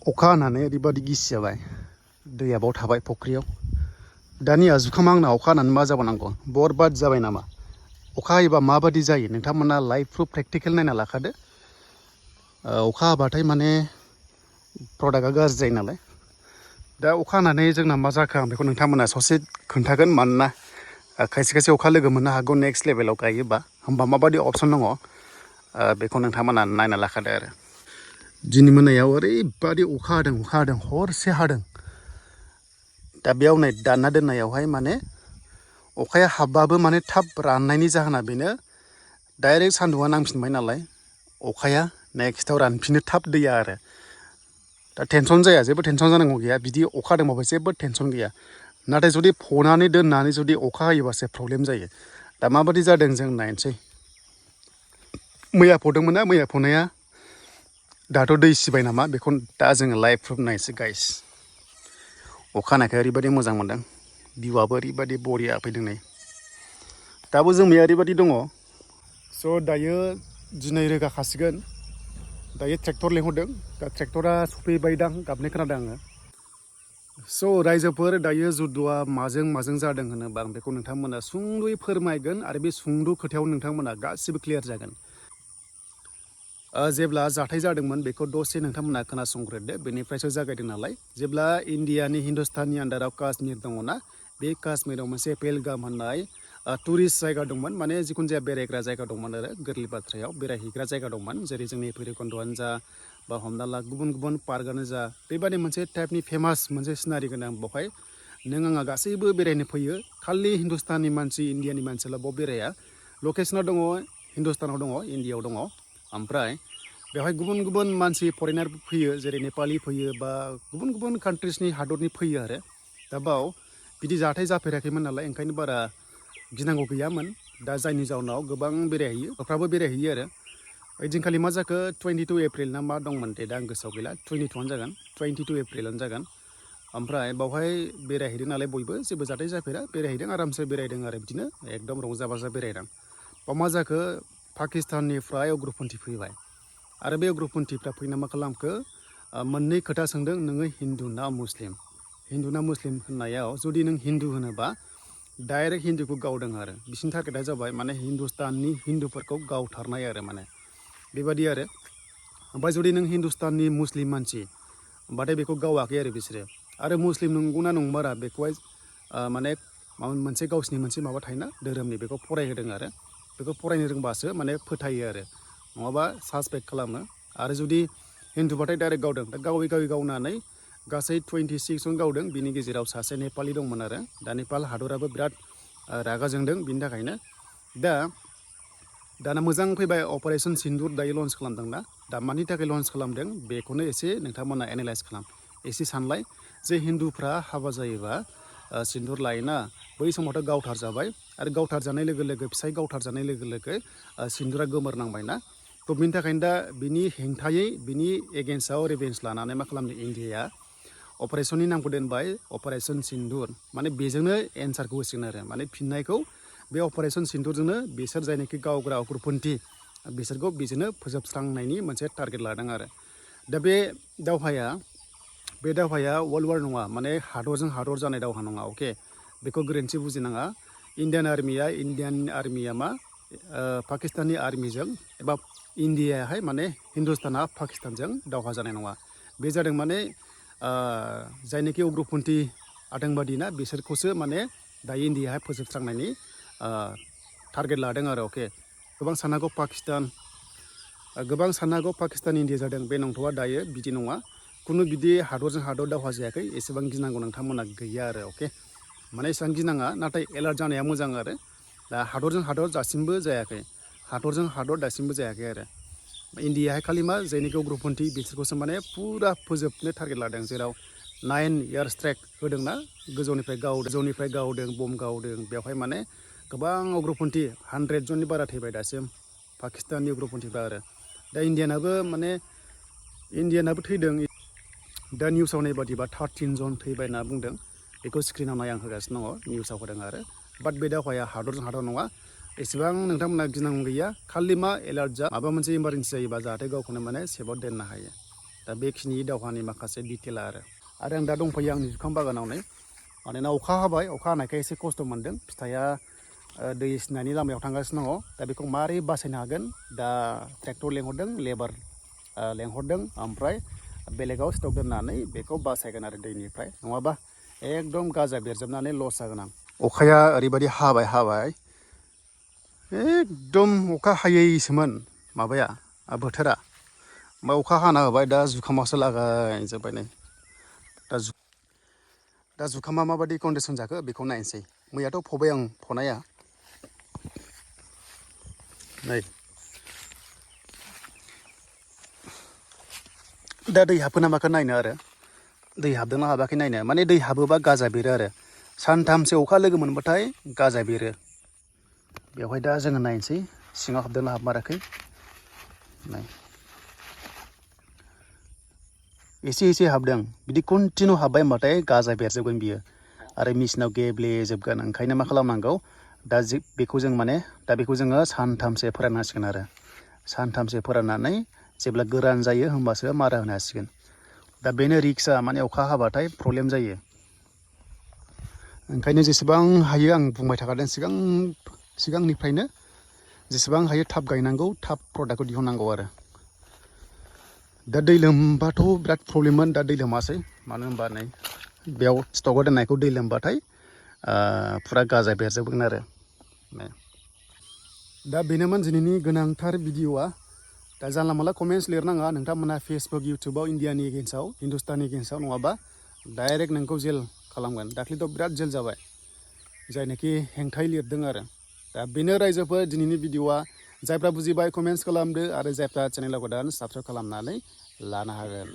अखा हानानै ओरैबादि गिसि जाबाय दैया बाव थाबाय फुख्रियाव दानिया जुखामा आंना अखा हानानै मा जाबावनांगौ बरबाद जाबाय नामा अखा हायोबा माबादि जायो नोंथांमोना लाइभ प्रुफ प्रेक्टिकेल नायना लाखादो अखा हाबाथाय माने प्रडाक्टआ गाज्रि जायो नालाय दा अखा हानानै जोंना मा जाखो आं बेखौ नोंथांमोना ससे खोन्थागोन मानोना खायसे खायसे अखा लोगो मोननो हागौ नेक्स्ट लेभेलाव गायोबा होमबा माबादि अपसन दङ बेखौ नोंथांमोना नायना लाखादो आरो दिनै मोनायाव ओरैबादि अखा हादों हरसे हादों दा बेयाव नै दानना दोननायावहाय माने अखाया हाबबाबो माने थाब राननायनि जाहोना बेनो डाइरेक्ट सान्दुंआ नांफिनबाय नालाय अखाया नेक्स्टआव रानफिनो थाब दैया आरो दा टेनसन जाया जेबो टेनसन जानांगौ गैया बिदि अखा हादोंबाबो जेबो टेनसन गैया नाथाय जुदि फनानै दोननानै जुदि अखा हायोबासो प्रब्लेम जायो दा माबादि जादों जों नायनोसै मैया फदोंमोन ना मैया फनाया दाथ' दै सिबाय नामा बेखौ दा जोङो लाइभ प्रुफ नायनोसै गाइस अखा हानायखाय ओरैबादि मोजां मोनदों भिउआबो ओरैबादि बरिया फैदों नै दाबो जोमैया ओरैबादि दङ स' दायो दिनै रोगाखासिगोन दायो ट्रेक्टर लेंहरदों दा ट्रेक्टरा सफैबायदां गाबनाय खोनादों आङो स' रायजोफोर दायो जुद्धआ माजों जादों होनोबा आं बेखौ नोंथांमोना सुंद'यै फोरमायगोन आरो बे सुंद' खोथायाव नोंथांमोना गासिबो क्लियार जागोन जेब्ला जाथाय जादोंमोन बेखौ दसे नोंथांमोना खोनासंग्रोदो बेनिफ्रायसो जागायदों नालाय जेब्ला इन्डियानि हिन्दुस्ताननि आन्दाराव काश्मीर दङना बे काश्मीराव मोनसे पेहेलगाम होननाय टुरिस्ट जायगा दंमोन माने जिखुनु जाया बेरायग्रा जायगा दंमोन आरो गोरलै बाथ्रायाव बेरायहैग्रा जायगा दंमोन जेरै जोंनि भैरबकुन्द'आनो जा बा हमना ला गुबुन पार्कआनो जा बेबादि मोनसे टाइपनि फेमास मोनसे सिनारि गोनां बेवहाय नों आंहा गासैबो बेरायनो फैयो खालि हिन्दुस्ताननि मानसि इन्डियानि मानसियाल' बाव बेराया लकेसनाव दङ हिन्दुस्तानाव दङ इन्डियाआव दङ ओमफ्राय बेवहाय गुबुन मानसि फरेनार फैयो जेरै नेपालि फैयो बा गुबुन कान्ट्रिसनि हादरनि फैयो आरो दा बाव बिदि जाथाय जाफेराखैमोन नालाय ओंखायनो बारा गिनांगौ गैयामोन दा जायनि जाउनाव गोबां बेरायहैयो गथ'फ्राबो बेरायहैयो आरो ओइदिनखालि मा जाखो 22 एप्रिल ना मा दंमोन दे दा आं गोसोआव गैला 22 जागोन 22 एप्रिलानो जागोन ओमफ्राय बावहाय बेरायहैदों नालाय बयबो जेबो जाथाय जाफेरा बेरायहैदों आरामसे बेरायदों आरो बिदिनो एकदम रंजा बाजा बेरायदों बाव मा जाखो पाकिस्ताननिफ्राय उग्रपन्थी फैबाय आरो बे उग्रपन्थीफ्रा फैना मा खालामखो मोननै खोथा सोंदों नोङो हिन्दु ना मुस्लिम होननायाव जुदि नों हिन्दु होनोबा डाइरेक्ट हिन्दुखौ गावदों आरो बिसिनि टारगेटआ जाबाय माने हिन्दुस्ताननि हिन्दुफोरखौ गावथारनाय आरो माने बेबादि आरो ओमफ्राय जुदि नों हिन्दुस्ताननि मुस्लिम मानसि होमबाथाय बेखौ गावाखै आरो बिसोरो आरो मुस्लिम नंगौना नंमारा बेखौहाय माने मोनसे गावसिनि मोनसे माबा थायोना धोरोमनि बेखौ फरायहोदों आरो बेखौ फरायनो रोंबासो माने फोथायो आरो नङाबा सासपेक्ट खालामो आरो जुदि हिन्दुबाथाय डाइरेक्ट गावदों दा गावै गावनानै गासै 26 जन गावदों बिनि गेजेराव सासे नेपालि दंमोन आरो दा नेपाल हादराबो बिराद रागा जोंदों बिनि थाखायनो दाना मोजां फैबाय अपारेशन सिन्दुर दायो लन्च खालामदोंना दा मानि थाखाय लन्च खालामदों बेखौनो एसे नोंथांमोना एनालाइज खालाम एसे सानलाय जे हिन्दुफ्रा हाबा जायोबा सिन्दुर लायोना बै समावथ' गावथार जाबाय आरो गावथार जानाय लोगो लोगो फिसाय गावथार जानाय लोगो लोगो सिन्दुरा गोमोरनांबायना थ' बिनि थाखायनो दा बिनि हेंथायै बिनि एगेन्स्टआव रिभेन्स लानानै मा खालामदों इन्डियाया अपारेशननि नामखौ दोनबाय अपारेशन सिन्दुर माने बेजोंनो एन्सारखौ होसिगोन आरो माने फिननायखौ बे अपारेशन सिन्दुरजोंनो बिसोर जायनाखि गावग्रा उग्रपन्थी बिसोरखौ बेजोंनो फोजोबस्रांनायनि मोनसे टारगेट लादों आरो दा बे दावहाया वर्ल्ड वार नङा माने हादरजों हादर जानाय दावहा नङा अके बेखौ गोरोन्थि बुजिनाङा इन्डियान आर्मिया मा पाकिस्ताननि आर्मिजों एबा इन्डियाहाय माने हिन्दुस्ताना पाकिस्तानजों दावहा जानाय नङा बे जादों माने जायनाखि उग्रपन्थी आतंकबादि ना बिसोरखौसो माने दायो इन्डियाहाय फोजोबस्रांनायनि टारगेट लादों आरो अके गोबां साननो हागौ पाकिस्तान इन्डिया जादों बे नंथ'आ दायो बिदि नङा खुनु बिदि हादरजों हादर दावहा जायाखै एसेबां गिनांगौ नोंथांमोना गैया आरो अके माने एसेबां गिनाङा नाथाय एलार्ट जानाया मोजां आरो दा हादरजों हादर दासिमबो जायाखै आरो इन्डियाहाय खालि मा जायनाखि उग्रपन्थी बिसोरखौसो माने फुरा फोजोबनो टारगेट लादों जेराव 9 इयार स्ट्राइक होदोंना गोजौनिफ्राय गावदों बम गावदों बेवहाय माने गोबां उग्रपन्थी 100 जननि बारा थैबाय दासिम पाकिस्ताननि उग्रपन्थीफ्रा आरो दा इन्डियानाबो थैदों दा निउसाव नाय बादिबा 13 जन थैबाय होनना बुंदों बेखौ स्क्रिनाव नाय आं होगासिनो दङ निउसाव होदों आरो बाट बे दावहाया हादरजों हादर नङा एसेबां नोंथांमोना गिनांगौ गैया खालि मा एलार्ट जा माबा मोनसे इमारजेन्सि जायोबा जाहाथे गावखौनो माने सेफआव दोननो हायो दा दा बेखिनि दावहानि माखासे डिटेला आरो आं दा दंफैयो आंनि जुखाम बागानावनो मानोना अखा हाबाय अखा हानायखाय एसे खस्थ' मोनदों फिथाइया दै सिनायनि लामायाव थांगासिनो दङ दा बेखौ मारै बासायनो हागोन दा ट्रेक्टर लेंहरदों लेबार लेंहरदों ओमफ्राय बेलेगाव स्टक दोननानै बेखौ बासायगोन आरो दैनिफ्राय नङाबा एकदम गाजा बेरजोबनानै लस जागोन आं अखाया ओरैबायदि हाबाय एकदम अखा हायैसोमोन माबाया बोथोरा ओमफ्राय अखा हाना होबाय दा जुखामासो लागायजोब्बाय नै दा जुखामा माबायदि कन्डिसन जाखो बेखौ नायनोसै मैयाथ' फबाय आं फनाया नै दा दै हाबखो ना माखो नायनो आरो दै हाबदोंना हाबाखै नायनो माने दै हाबोबा गाजा बेरो आरो सानथामसो अखा लोगो मोनबाथाय गाजा बेरो बेवहाय दा जोङो नायनोसै सिङाव हाबदोंना हाबमाराखै नाय एसे हाबदों बिदि कन्टिनिउ हाबबाय होनबाथाय गाजा बेरजोबगोन बियो आरो मेचिनाव गेब्लेजोबगोन ओंखायनो मा खालामनांगौ दा बेखौ जोङो सानथामसो फोराननांसिगोन आरो सानथामसो फोराननानै जेब्ला गोरान जायो होमबासो मारा होनो हासिगोन दा बेनो रिक्सआ माने अखा हाबाथाय प्रब्लेम जायो ओंखायनो जेसेबां हायो आं बुंबाय थाखादों सिगांनिफ्रायनो जेसेबां हायो थाब गायनांगौ थाब प्रडाक्टखौ दिहुननांगौ आरो दा दै लोमबाथ' बिराद प्रब्लेममोन दा दै लोमासै मानो होनबा नै बेयाव स्टकआव दोननायखौ दै लोमबाथाय फुरा गाजा बेरजोबगोन आरो दा बेनोमोन दिनैनि गोनांथार भिडिअ'आ दा जानला मोनला कमेन्ट्स लिरनाङा नोंथांमोना फेसबुक इउटुबाव इण्डियानि एगेन्स्टआव हिन्दुस्ताननि एगेन्स्टआव नङाबा डाइरेक्ट नोंखौ जेल खालामगोन दाख्लैथ' बिराद जेल जाबाय जायनाखि हेंथायै लिरदों आरो दा बेनो रायजोफोर दिनैनि भिडिअ'आ जायफ्रा बुजिबाय कमेन्ट्स खालामदो आरो जायफ्रा चेनेलाव गोदान साबस्क्राइब खालामनानै लानो हागोन